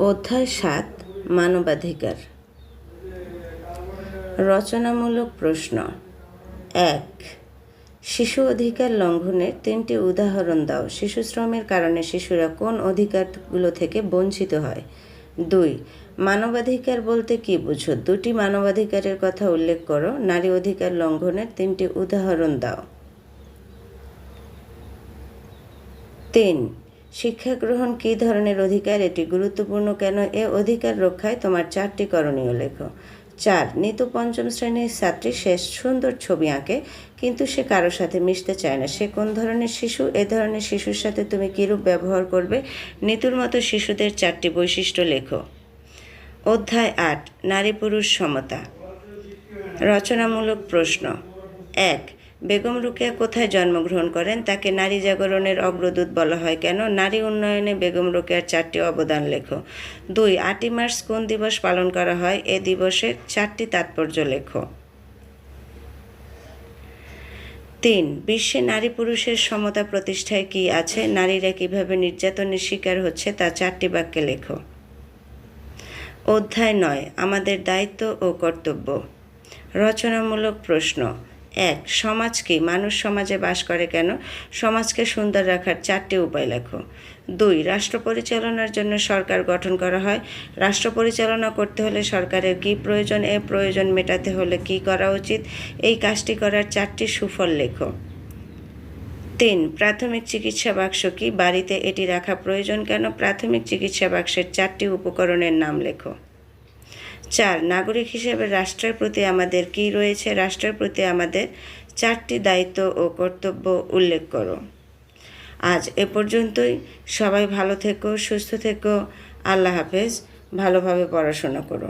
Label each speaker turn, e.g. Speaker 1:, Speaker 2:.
Speaker 1: অধ্যায় ৭ মানবাধিকার। রচনামূলক প্রশ্ন। ১. শিশু অধিকার লঙ্ঘনের ৩টি উদাহরণ দাও। শিশু শ্রমের কারণে শিশুরা কোন অধিকারগুলো থেকে বঞ্চিত হয়? ২. মানবাধিকার বলতে কী বুঝো? ২টি মানবাধিকারের কথা উল্লেখ করো। নারী অধিকার লঙ্ঘনের ৩টি উদাহরণ দাও। ৩. শিক্ষা গ্রহণ কী ধরনের অধিকার? এটি গুরুত্বপূর্ণ কেন? এ অধিকার রক্ষায় তোমার ৪টি করণীয় লেখো। ৪. নিতু পঞ্চম শ্রেণীর ছাত্রী। সে সুন্দর ছবি আঁকে, কিন্তু সে কারোর সাথে মিশতে চায় না। সে কোন ধরনের শিশু? এ ধরনের শিশুর সাথে তুমি কীরূপ ব্যবহার করবে? নিতুর মতো শিশুদের ৪টি বৈশিষ্ট্য লেখো। অধ্যায় ৮ নারী পুরুষ সমতা। রচনামূলক প্রশ্ন। ১. বেগম রোকেয়া কোথায় জন্মগ্রহণ করেন? তাকে নারী জাগরণের অগ্রদূত বলা হয় কেন? নারী উন্নয়নে বেগম রোকেয়ার 4টি অবদান লেখো। ২. ৮ই মার্চ কোন দিবস পালন করা হয়? এ দিবসের 4টি তাৎপর্য লেখো। ৩. বিশ্বে নারী পুরুষের সমতা প্রতিষ্ঠায় কী আছে? নারীরা কিভাবে নির্যাতনের শিকার হচ্ছে তা 4টি বাক্যে লেখো। অধ্যায় ৯ আমাদের দায়িত্ব ও কর্তব্য। রচনামূলক প্রশ্ন। ১. সমাজ কি? মানুষ সমাজে বাস করে কেন? সমাজকে সুন্দর রাখার 4টি উপায় লেখো। ২. রাষ্ট্র পরিচালনার জন্য সরকার গঠন করা হয়। রাষ্ট্র পরিচালনা করতে হলে সরকারের কী প্রয়োজন? এ প্রয়োজন মেটাতে হলে কী করা উচিত? এই কাজটি করার 4টি সুফল লেখো। ৩. প্রাথমিক চিকিৎসা বাক্স কি? বাড়িতে এটি রাখা প্রয়োজন কেন? প্রাথমিক চিকিৎসা বাক্সের 4টি উপকরণের নাম লেখো। ৪. নাগরিক হিসেবে রাষ্ট্রের প্রতি আমাদের কী রয়েছে? রাষ্ট্রের প্রতি আমাদের 4টি দায়িত্ব ও কর্তব্য উল্লেখ করো। আজ এ পর্যন্তই। সবাই ভালো থেকো, সুস্থ থেকো। আল্লাহ হাফেজ। ভালোভাবে পড়াশোনা করো।